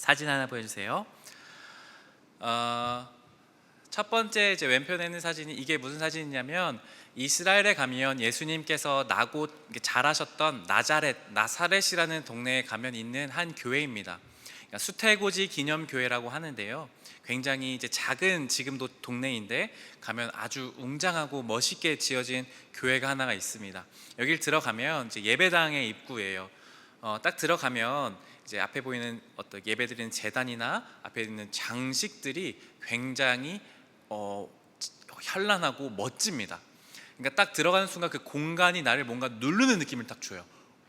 사진 하나 보여주세요. 첫 번째 이제 왼편에 있는 사진이 이게 무슨 사진이냐면 이스라엘에 가면 예수님께서 나고 자라셨던 나사렛이라는 동네에 가면 있는 한 교회입니다. 그러니까 수태고지 기념교회라고 하는데요. 굉장히 이제 작은 지금도 동네인데 가면 아주 웅장하고 멋있게 지어진 교회가 하나가 있습니다. 여길 들어가면 이제 예배당의 입구예요. 딱 들어가면 이제 앞에 보이는 어떤 예배드리는 제단이나 앞에 있는 장식들이 굉장히 현란하고 멋집니다. 그러니까 딱 들어가는 순간 그 공간이 나를 뭔가 누르는 느낌을 딱 줘요.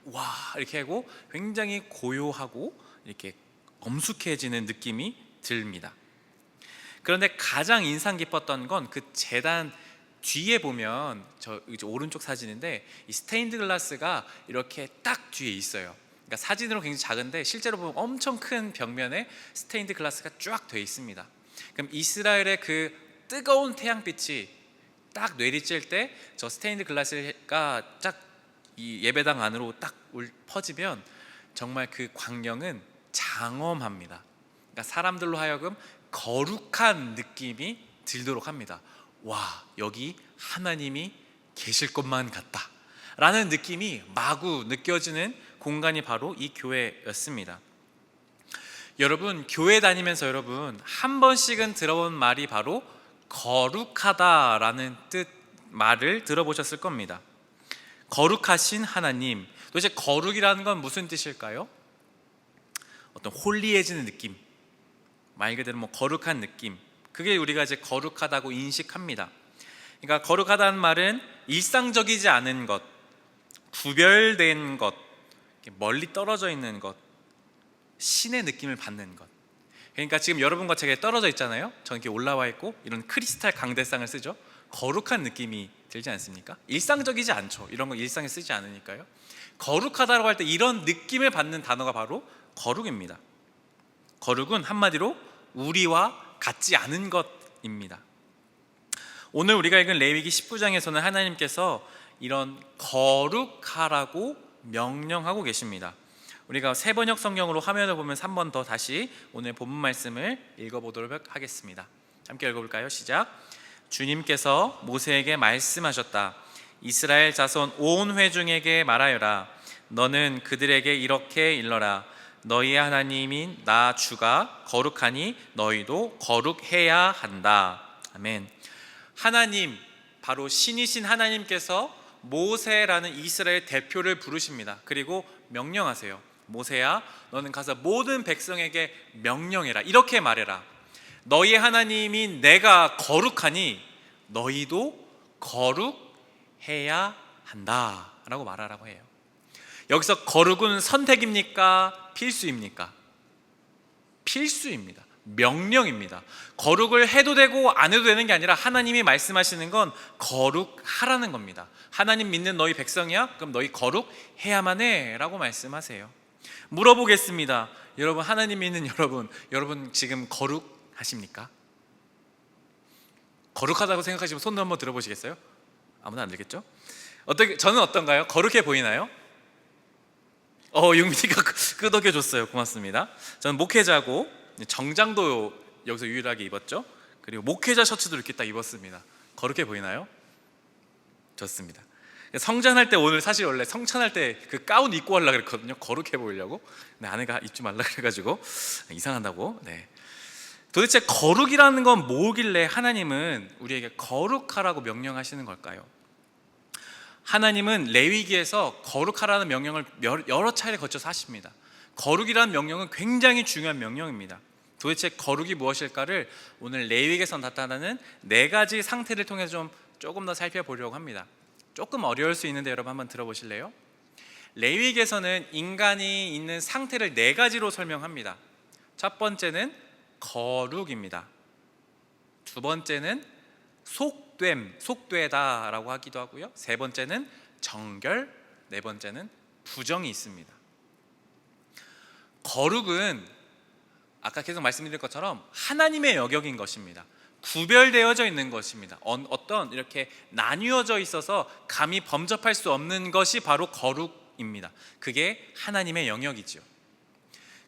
와, 이렇게 하고 굉장히 고요하고 이렇게 엄숙해지는 느낌이 듭니다. 그런데 가장 인상 깊었던 건 그 제단 뒤에 보면 저 이제 오른쪽 사진인데 이 스테인드 글라스가 이렇게 딱 뒤에 있어요. 그러니까 사진으로 굉장히 작은데 실제로 보면 엄청 큰 벽면에 스테인드 글라스가 쫙 돼 있습니다. 그럼 이스라엘의 그 뜨거운 태양빛이 딱 내리쬐을 때 저 스테인드 글라스가 쫙 이 예배당 안으로 딱 퍼지면 정말 그 광경은 장엄합니다. 그러니까 사람들로 하여금 거룩한 느낌이 들도록 합니다. 와, 여기 하나님이 계실 것만 같다 라는 느낌이 마구 느껴지는 공간이 바로 이 교회였습니다. 여러분, 교회 다니면서 여러분 한 번씩은 들어본 말이 바로 거룩하다라는 뜻 말을 들어보셨을 겁니다. 거룩하신 하나님, 도대체 거룩이라는 건 무슨 뜻일까요? 어떤 홀리해지는 느낌, 말 그대로 뭐 거룩한 느낌, 그게 우리가 이제 거룩하다고 인식합니다. 그러니까 거룩하다는 말은 일상적이지 않은 것, 구별된 것, 멀리 떨어져 있는 것, 신의 느낌을 받는 것. 그러니까 지금 여러분과 제가 떨어져 있잖아요. 저는 이렇게 올라와 있고 이런 크리스탈 강대상을 쓰죠. 거룩한 느낌이 들지 않습니까? 일상적이지 않죠. 이런 거 일상에 쓰지 않으니까요. 거룩하다고 할 때 이런 느낌을 받는 단어가 바로 거룩입니다. 거룩은 한마디로 우리와 같지 않은 것입니다. 오늘 우리가 읽은 레위기 19장에서는 하나님께서 이런 거룩하라고 명령하고 계십니다. 우리가 세번역 성경으로 화면을 보면 3번 더 다시 오늘 본문 말씀을 읽어보도록 하겠습니다. 함께 읽어볼까요? 시작. 주님께서 모세에게 말씀하셨다. 이스라엘 자손 온 회중에게 말하여라. 너는 그들에게 이렇게 일러라. 너희의 하나님인 나 주가 거룩하니 너희도 거룩해야 한다. 아멘. 하나님, 바로 신이신 하나님께서 모세라는 이스라엘 대표를 부르십니다. 그리고 명령하세요. 모세야, 너는 가서 모든 백성에게 명령해라. 이렇게 말해라. 너희의 하나님인 내가 거룩하니 너희도 거룩해야 한다 라고 말하라고 해요. 여기서 거룩은 선택입니까? 필수입니까? 필수입니다. 명령입니다. 거룩을 해도 되고 안 해도 되는 게 아니라 하나님이 말씀하시는 건 거룩하라는 겁니다. 하나님 믿는 너희 백성이야? 그럼 너희 거룩해야만 해 라고 말씀하세요. 물어보겠습니다. 여러분, 하나님 믿는 여러분 지금 거룩하십니까? 거룩하다고 생각하시면 손 한번 들어보시겠어요? 아무나 안 들겠죠? 저는 어떤가요? 거룩해 보이나요? 용민이가 끄덕여줬어요. 고맙습니다. 저는 목회자고 정장도 여기서 유일하게 입었죠. 그리고 목회자 셔츠도 이렇게 딱 입었습니다. 거룩해 보이나요? 좋습니다. 성찬할 때 오늘 사실 원래 성찬할 때 그 가운 입고 하려고 그랬거든요. 거룩해 보이려고. 근데 아내가 입지 말라 그래가지고 이상한다고. 네. 도대체 거룩이라는 건 뭐길래 하나님은 우리에게 거룩하라고 명령하시는 걸까요? 하나님은 레위기에서 거룩하라는 명령을 여러 차례 거쳐서 하십니다. 거룩이라는 명령은 굉장히 중요한 명령입니다. 도대체 거룩이 무엇일까를 오늘 레위기에서 나타나는 4가지 상태를 통해서 조금 더 살펴보려고 합니다. 조금 어려울 수 있는데 여러분 한번 들어보실래요? 레위기에서는 인간이 있는 상태를 4가지로 설명합니다. 첫 번째는 거룩입니다. 두 번째는 속되다라고 하기도 하고요. 세 번째는 정결, 네 번째는 부정이 있습니다. 거룩은 아까 계속 말씀드린 것처럼 하나님의 영역인 것입니다. 구별되어져 있는 것입니다. 어떤 이렇게 나뉘어져 있어서 감히 범접할 수 없는 것이 바로 거룩입니다. 그게 하나님의 영역이죠.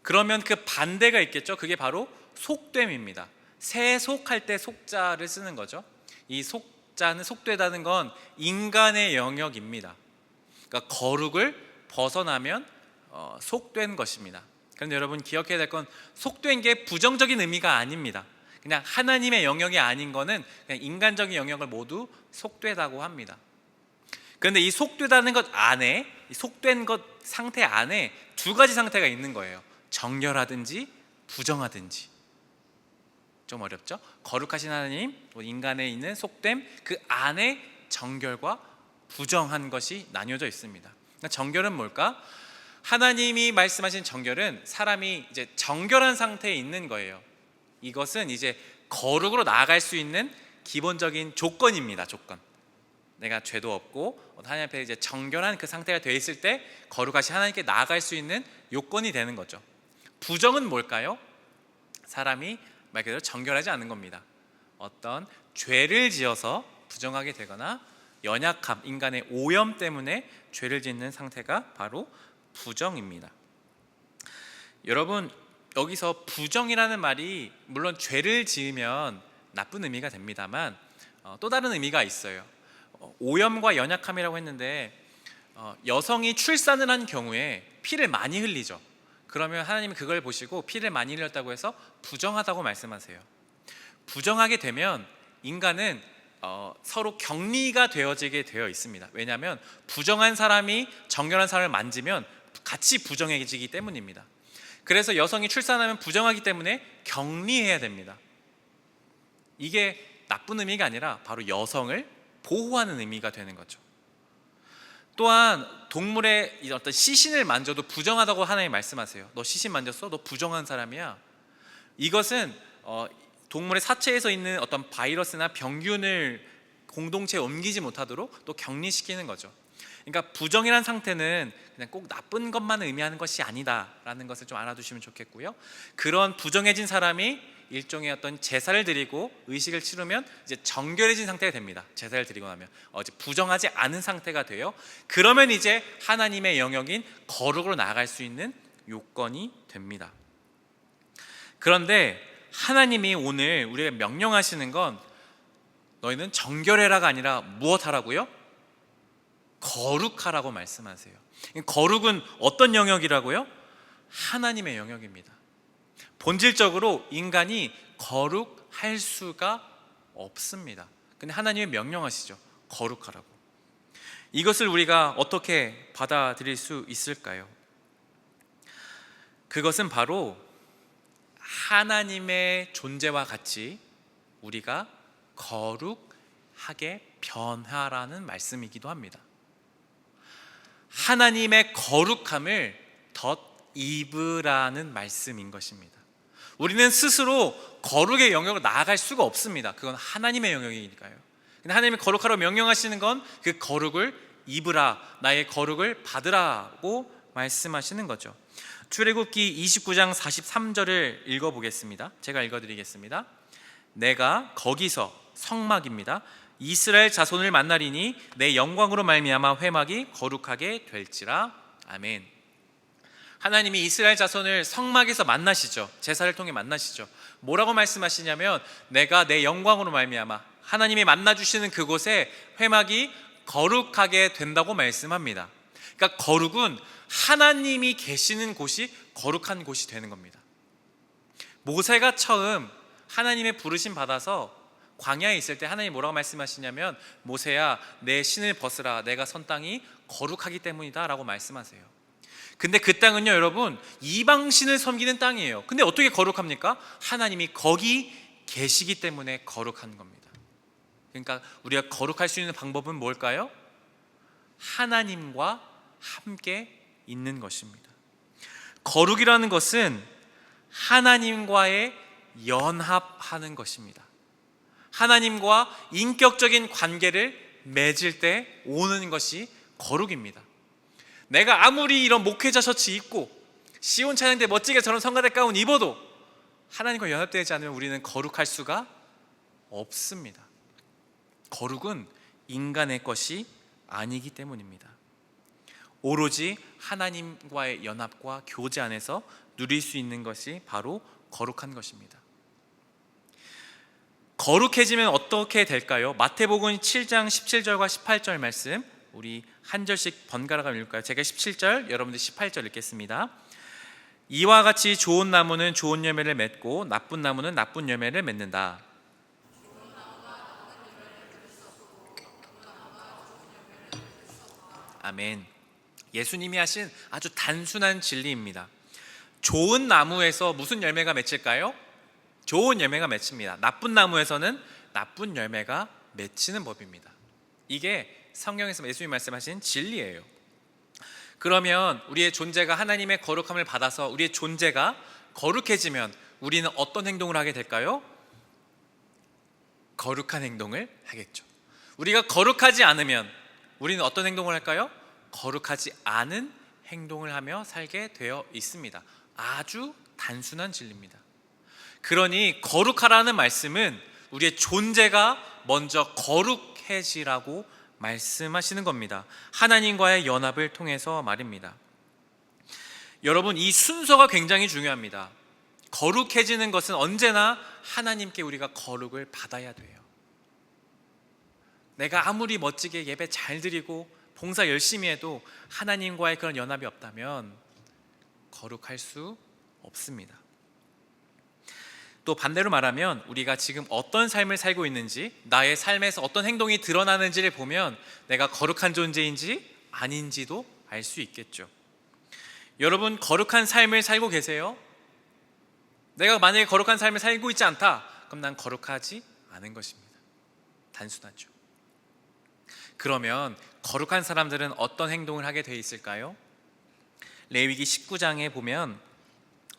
그러면 그 반대가 있겠죠. 그게 바로 속됨입니다. 세속할 때 속자를 쓰는 거죠. 이 속자는, 속되다는 건 인간의 영역입니다. 그러니까 거룩을 벗어나면 속된 것입니다. 그런데 여러분 기억해야 될 건 속된 게 부정적인 의미가 아닙니다. 그냥 하나님의 영역이 아닌 거는 그냥 인간적인 영역을 모두 속되다고 합니다. 그런데 이 속되다는 것 안에, 이 속된 것 상태 안에 두 가지 상태가 있는 거예요. 정결하든지 부정하든지. 좀 어렵죠? 거룩하신 하나님, 인간에 있는 속됨, 그 안에 정결과 부정한 것이 나뉘어져 있습니다. 그러니까 정결은 뭘까? 하나님이 말씀하신 정결은 사람이 이제 정결한 상태에 있는 거예요. 이것은 이제 거룩으로 나아갈 수 있는 기본적인 조건입니다. 조건. 내가 죄도 없고 하나님 앞에 이제 정결한 그 상태가 되어 있을 때 거룩하신 하나님께 나아갈 수 있는 요건이 되는 거죠. 부정은 뭘까요? 사람이 말 그대로 정결하지 않은 겁니다. 어떤 죄를 지어서 부정하게 되거나 연약함, 인간의 오염 때문에 죄를 짓는 상태가 바로 부정입니다. 여러분, 여기서 부정이라는 말이 물론 죄를 지으면 나쁜 의미가 됩니다만 또 다른 의미가 있어요. 오염과 연약함이라고 했는데 여성이 출산을 한 경우에 피를 많이 흘리죠. 그러면 하나님이 그걸 보시고 피를 많이 흘렸다고 해서 부정하다고 말씀하세요. 부정하게 되면 인간은 서로 격리가 되어지게 되어 있습니다. 왜냐하면 부정한 사람이 정결한 사람을 만지면 같이 부정해지기 때문입니다. 그래서 여성이 출산하면 부정하기 때문에 격리해야 됩니다. 이게 나쁜 의미가 아니라 바로 여성을 보호하는 의미가 되는 거죠. 또한 동물의 어떤 시신을 만져도 부정하다고 하나님이 말씀하세요. 너 시신 만졌어? 너 부정한 사람이야. 이것은 동물의 사체에서 있는 어떤 바이러스나 병균을 공동체에 옮기지 못하도록 또 격리시키는 거죠. 그러니까 부정이란 상태는 그냥 꼭 나쁜 것만 의미하는 것이 아니다라는 것을 좀 알아두시면 좋겠고요. 그런 부정해진 사람이 일종의 어떤 제사를 드리고 의식을 치르면 이제 정결해진 상태가 됩니다. 제사를 드리고 나면 이제 부정하지 않은 상태가 돼요. 그러면 이제 하나님의 영역인 거룩으로 나아갈 수 있는 요건이 됩니다. 그런데 하나님이 오늘 우리에게 명령하시는 건 너희는 정결해라가 아니라 무엇 하라고요? 거룩하라고 말씀하세요. 거룩은 어떤 영역이라고요? 하나님의 영역입니다. 본질적으로 인간이 거룩할 수가 없습니다. 근데 하나님이 명령하시죠. 거룩하라고. 이것을 우리가 어떻게 받아들일 수 있을까요? 그것은 바로 하나님의 존재와 같이 우리가 거룩하게 변화라는 말씀이기도 합니다. 하나님의 거룩함을 덧입으라는 말씀인 것입니다. 우리는 스스로 거룩의 영역으로 나아갈 수가 없습니다. 그건 하나님의 영역이니까요. 근데 하나님이 거룩하라고 명령하시는 건 그 거룩을 입으라, 나의 거룩을 받으라고 말씀하시는 거죠. 출애굽기 29장 43절을 읽어보겠습니다. 제가 읽어드리겠습니다. 내가 거기서, 성막입니다, 이스라엘 자손을 만나리니 내 영광으로 말미암아 회막이 거룩하게 될지라. 아멘. 하나님이 이스라엘 자손을 성막에서 만나시죠. 제사를 통해 만나시죠. 뭐라고 말씀하시냐면 내가 내 영광으로 말미암아, 하나님이 만나주시는 그곳에 회막이 거룩하게 된다고 말씀합니다. 그러니까 거룩은 하나님이 계시는 곳이 거룩한 곳이 되는 겁니다. 모세가 처음 하나님의 부르심 받아서 광야에 있을 때 하나님이 뭐라고 말씀하시냐면 모세야, 내 신을 벗으라, 내가 선 땅이 거룩하기 때문이다 라고 말씀하세요. 근데 그 땅은요 여러분, 이방신을 섬기는 땅이에요. 근데 어떻게 거룩합니까? 하나님이 거기 계시기 때문에 거룩한 겁니다. 그러니까 우리가 거룩할 수 있는 방법은 뭘까요? 하나님과 함께 있는 것입니다. 거룩이라는 것은 하나님과의 연합하는 것입니다. 하나님과 인격적인 관계를 맺을 때 오는 것이 거룩입니다. 내가 아무리 이런 목회자 셔츠 입고 시온 찬양대 멋지게 저런 성가대 가운 입어도 하나님과 연합되지 않으면 우리는 거룩할 수가 없습니다. 거룩은 인간의 것이 아니기 때문입니다. 오로지 하나님과의 연합과 교제 안에서 누릴 수 있는 것이 바로 거룩한 것입니다. 거룩해지면 어떻게 될까요? 마태복음 7장 17절과 18절 말씀 우리 한 절씩 번갈아가 읽을까요? 제가 17절, 여러분들 18절 읽겠습니다. 이와 같이 좋은 나무는 좋은 열매를 맺고 나쁜 나무는 나쁜 열매를 맺는다. 아멘. 예수님이 하신 아주 단순한 진리입니다. 좋은 나무에서 무슨 열매가 맺힐까요? 좋은 열매가 맺힙니다. 나쁜 나무에서는 나쁜 열매가 맺히는 법입니다. 이게 성경에서 예수님이 말씀하신 진리예요. 그러면 우리의 존재가 하나님의 거룩함을 받아서 우리의 존재가 거룩해지면 우리는 어떤 행동을 하게 될까요? 거룩한 행동을 하겠죠. 우리가 거룩하지 않으면 우리는 어떤 행동을 할까요? 거룩하지 않은 행동을 하며 살게 되어 있습니다. 아주 단순한 진리입니다. 그러니 거룩하라는 말씀은 우리의 존재가 먼저 거룩해지라고 말씀하시는 겁니다. 하나님과의 연합을 통해서 말입니다. 여러분, 이 순서가 굉장히 중요합니다. 거룩해지는 것은 언제나 하나님께 우리가 거룩을 받아야 돼요. 내가 아무리 멋지게 예배 잘 드리고 봉사 열심히 해도 하나님과의 그런 연합이 없다면 거룩할 수 없습니다. 또 반대로 말하면 우리가 지금 어떤 삶을 살고 있는지, 나의 삶에서 어떤 행동이 드러나는지를 보면 내가 거룩한 존재인지 아닌지도 알 수 있겠죠. 여러분, 거룩한 삶을 살고 계세요? 내가 만약에 거룩한 삶을 살고 있지 않다, 그럼 난 거룩하지 않은 것입니다. 단순하죠. 그러면 거룩한 사람들은 어떤 행동을 하게 되어 있을까요? 레위기 19장에 보면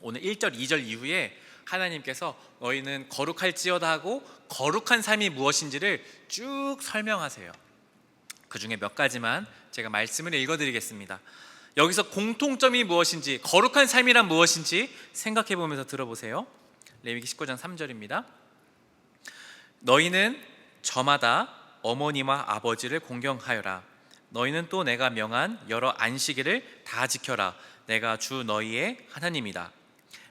오늘 1절 2절 이후에 하나님께서 너희는 거룩할지어다 하고 거룩한 삶이 무엇인지를 쭉 설명하세요. 그 중에 몇 가지만 제가 말씀을 읽어드리겠습니다. 여기서 공통점이 무엇인지, 거룩한 삶이란 무엇인지 생각해 보면서 들어보세요. 레위기 19장 3절입니다. 너희는 저마다 어머니와 아버지를 공경하여라. 너희는 또 내가 명한 여러 안식일을 다 지켜라. 내가 주 너희의 하나님이다.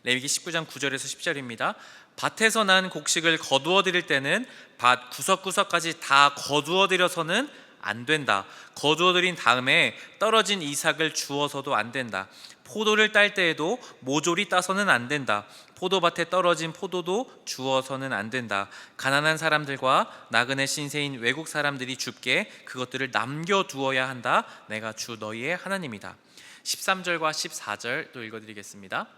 레위기 19장 9절에서 10절입니다. 밭에서 난 곡식을 거두어 드릴 때는 밭 구석구석까지 다 거두어 드려서는 안 된다. 거두어 드린 다음에 떨어진 이삭을 주어서도 안 된다. 포도를 딸 때에도 모조리 따서는 안 된다. 포도밭에 떨어진 포도도 주어서는 안 된다. 가난한 사람들과 나그네 신세인 외국 사람들이 줍게 그것들을 남겨두어야 한다. 내가 주 너희의 하나님이다. 13절과 14절 또 읽어드리겠습니다.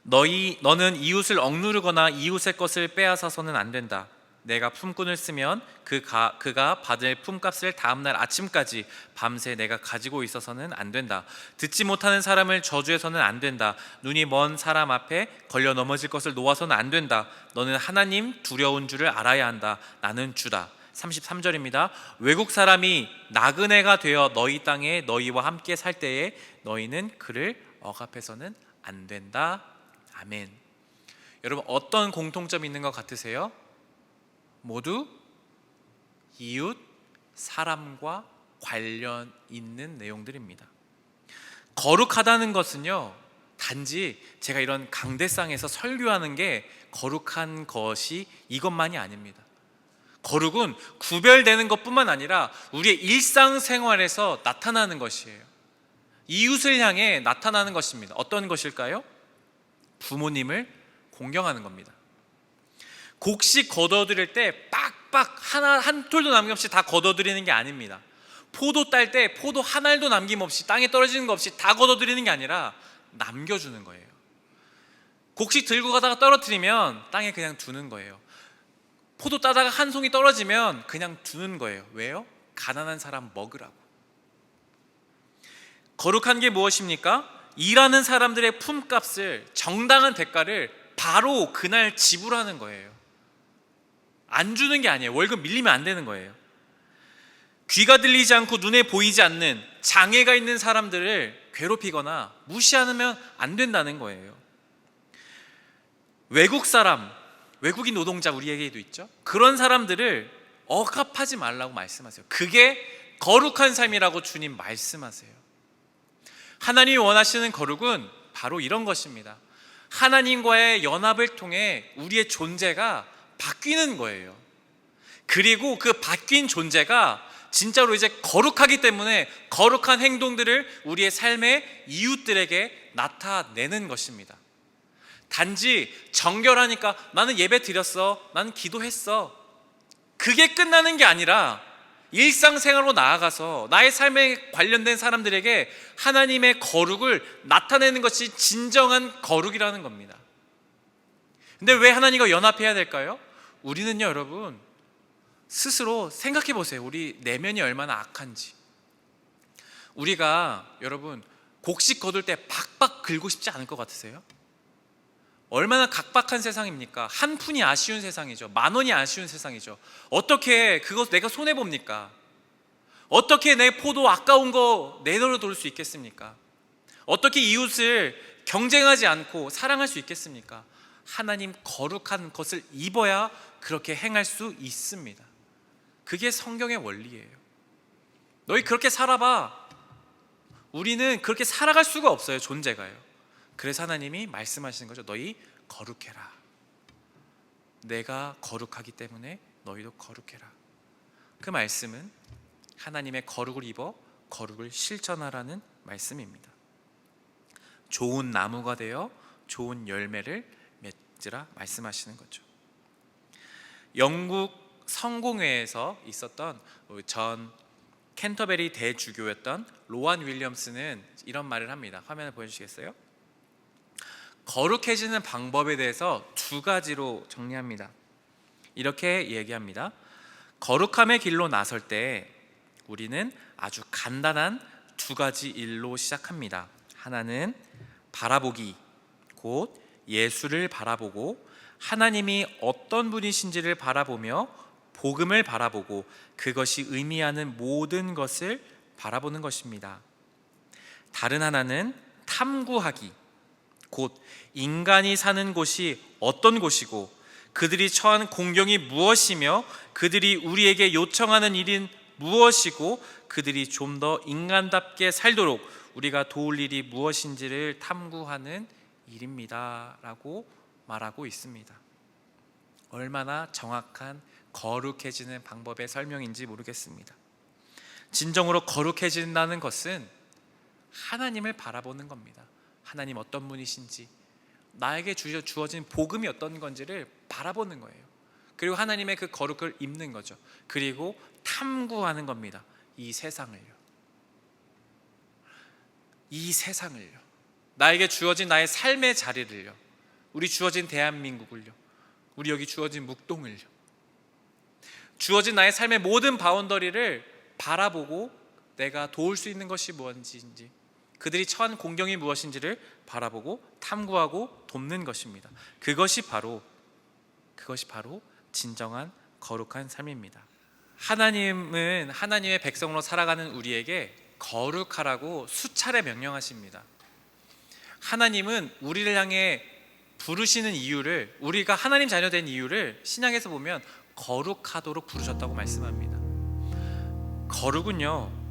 너는 이웃을 억누르거나 이웃의 것을 빼앗아서는 안 된다. 내가 품꾼을 쓰면 그가 받을 품값을 다음날 아침까지 밤새 내가 가지고 있어서는 안 된다. 듣지 못하는 사람을 저주해서는 안 된다. 눈이 먼 사람 앞에 걸려 넘어질 것을 놓아서는 안 된다. 너는 하나님 두려운 줄을 알아야 한다. 나는 주다. 33절입니다. 외국 사람이 나그네가 되어 너희 땅에 너희와 함께 살 때에 너희는 그를 억압해서는 안 된다. 아멘. 여러분, 어떤 공통점이 있는 것 같으세요? 모두 이웃, 사람과 관련 있는 내용들입니다. 거룩하다는 것은요, 단지 제가 이런 강대상에서 설교하는 게 거룩한 것이 이것만이 아닙니다. 거룩은 구별되는 것뿐만 아니라 우리의 일상생활에서 나타나는 것이에요. 이웃을 향해 나타나는 것입니다. 어떤 것일까요? 부모님을 공경하는 겁니다. 곡식 거둬들일 때 빡빡 한 톨도 남김없이 다 거둬들이는 게 아닙니다. 포도 딸 때 포도 한 알도 남김없이, 땅에 떨어지는 거 없이 다 거둬들이는 게 아니라 남겨주는 거예요. 곡식 들고 가다가 떨어뜨리면 땅에 그냥 두는 거예요. 포도 따다가 한 송이 떨어지면 그냥 두는 거예요. 왜요? 가난한 사람 먹으라고. 거룩한 게 무엇입니까? 일하는 사람들의 품값을, 정당한 대가를 바로 그날 지불하는 거예요. 안 주는 게 아니에요. 월급 밀리면 안 되는 거예요. 귀가 들리지 않고 눈에 보이지 않는 장애가 있는 사람들을 괴롭히거나 무시하면 안 된다는 거예요. 외국 사람, 외국인 노동자 우리에게도 있죠. 그런 사람들을 억압하지 말라고 말씀하세요. 그게 거룩한 삶이라고 주님 말씀하세요. 하나님이 원하시는 거룩은 바로 이런 것입니다. 하나님과의 연합을 통해 우리의 존재가 바뀌는 거예요. 그리고 그 바뀐 존재가 진짜로 이제 거룩하기 때문에 거룩한 행동들을 우리의 삶의 이웃들에게 나타내는 것입니다. 단지 정결하니까 나는 예배 드렸어, 나는 기도했어, 그게 끝나는 게 아니라 일상생활로 나아가서 나의 삶에 관련된 사람들에게 하나님의 거룩을 나타내는 것이 진정한 거룩이라는 겁니다. 근데 왜 하나님과 연합해야 될까요? 우리는요, 여러분, 스스로 생각해 보세요. 우리 내면이 얼마나 악한지. 우리가 여러분 곡식 거둘 때 박박 긁고 싶지 않을 것 같으세요? 얼마나 각박한 세상입니까? 한 푼이 아쉬운 세상이죠. 10,000원이 아쉬운 세상이죠. 어떻게 그거 내가 손해봅니까? 어떻게 내 포도 아까운 거 내버려둘 수 있겠습니까? 어떻게 이웃을 경쟁하지 않고 사랑할 수 있겠습니까? 하나님 거룩한 것을 입어야 그렇게 행할 수 있습니다. 그게 성경의 원리예요. 너희 그렇게 살아봐. 우리는 그렇게 살아갈 수가 없어요. 존재가요. 그래서 하나님이 말씀하시는 거죠. 너희 거룩해라. 내가 거룩하기 때문에 너희도 거룩해라. 그 말씀은 하나님의 거룩을 입어 거룩을 실천하라는 말씀입니다. 좋은 나무가 되어 좋은 열매를 맺으라 말씀하시는 거죠. 영국 성공회에서 있었던 전 캔터베리 대주교였던 로안 윌리엄스는 이런 말을 합니다. 화면을 보여주시겠어요? 거룩해지는 방법에 대해서 2가지로 정리합니다. 이렇게 얘기합니다. 거룩함의 길로 나설 때 우리는 아주 간단한 2가지 일로 시작합니다. 하나는 바라보기, 곧 예수를 바라보고 하나님이 어떤 분이신지를 바라보며 복음을 바라보고 그것이 의미하는 모든 것을 바라보는 것입니다. 다른 하나는 탐구하기, 곧 인간이 사는 곳이 어떤 곳이고 그들이 처한 공경이 무엇이며 그들이 우리에게 요청하는 일은 무엇이고 그들이 좀 더 인간답게 살도록 우리가 도울 일이 무엇인지를 탐구하는 일입니다 라고 말하고 있습니다. 얼마나 정확한 거룩해지는 방법의 설명인지 모르겠습니다. 진정으로 거룩해진다는 것은 하나님을 바라보는 겁니다. 하나님 어떤 분이신지, 나에게 주어진 복음이 어떤 건지를 바라보는 거예요. 그리고 하나님의 그 거룩을 입는 거죠. 그리고 탐구하는 겁니다. 이 세상을요. 나에게 주어진 나의 삶의 자리를요. 우리 주어진 대한민국을요. 우리 여기 주어진 묵동을요. 주어진 나의 삶의 모든 바운더리를 바라보고 내가 도울 수 있는 것이 무엇인지, 그들이 처한 공경이 무엇인지를 바라보고 탐구하고 돕는 것입니다. 그것이 바로 진정한 거룩한 삶입니다. 하나님은 하나님의 백성으로 살아가는 우리에게 거룩하라고 수차례 명령하십니다. 하나님은 우리를 향해 부르시는 이유를, 우리가 하나님 자녀된 이유를 신약에서 보면 거룩하도록 부르셨다고 말씀합니다. 거룩은요,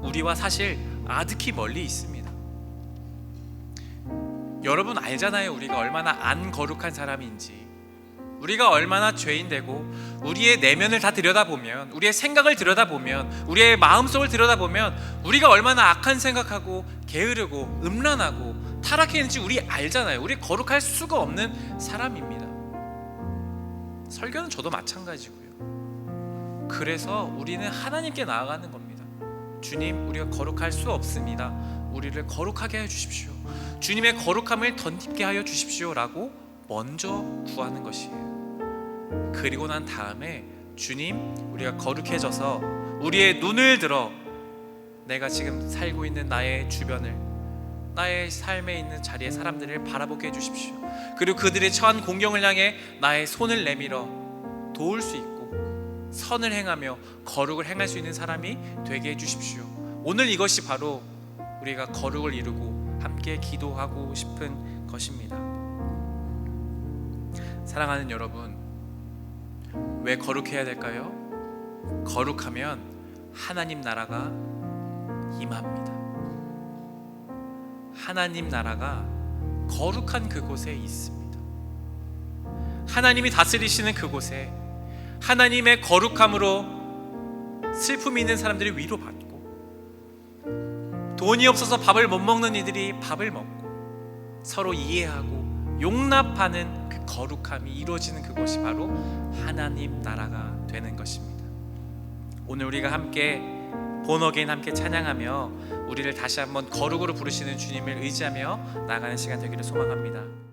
우리와 사실 아득히 멀리 있습니다. 여러분 알잖아요. 우리가 얼마나 안 거룩한 사람인지, 우리가 얼마나 죄인되고, 우리의 내면을 다 들여다보면, 우리의 생각을 들여다보면, 우리의 마음속을 들여다보면 우리가 얼마나 악한 생각하고 게으르고 음란하고 타락해 있는지 우리 알잖아요. 우리 거룩할 수가 없는 사람입니다. 설교는 저도 마찬가지고요. 그래서 우리는 하나님께 나아가는 겁니다. 주님, 우리가 거룩할 수 없습니다. 우리를 거룩하게 해 주십시오. 주님의 거룩함을 덧입게 하여 주십시오 라고 먼저 구하는 것이에요. 그리고 난 다음에 주님, 우리가 거룩해져서 우리의 눈을 들어 내가 지금 살고 있는 나의 주변을, 나의 삶에 있는 자리의 사람들을 바라보게 해주십시오. 그리고 그들의 처한 공경을 향해 나의 손을 내밀어 도울 수 있고 선을 행하며 거룩을 행할 수 있는 사람이 되게 해주십시오. 오늘 이것이 바로 우리가 거룩을 이루고 함께 기도하고 싶은 것입니다. 사랑하는 여러분, 왜 거룩해야 될까요? 거룩하면 하나님 나라가 임합니다. 하나님 나라가 거룩한 그곳에 있습니다. 하나님이 다스리시는 그곳에 하나님의 거룩함으로 슬픔이 있는 사람들이 위로받고, 돈이 없어서 밥을 못 먹는 이들이 밥을 먹고 서로 이해하고 용납하는 그 거룩함이 이루어지는 그곳이 바로 하나님 나라가 되는 것입니다. 오늘 우리가 함께 본어게인 함께 찬양하며 우리를 다시 한번 거룩으로 부르시는 주님을 의지하며 나아가는 시간 되기를 소망합니다.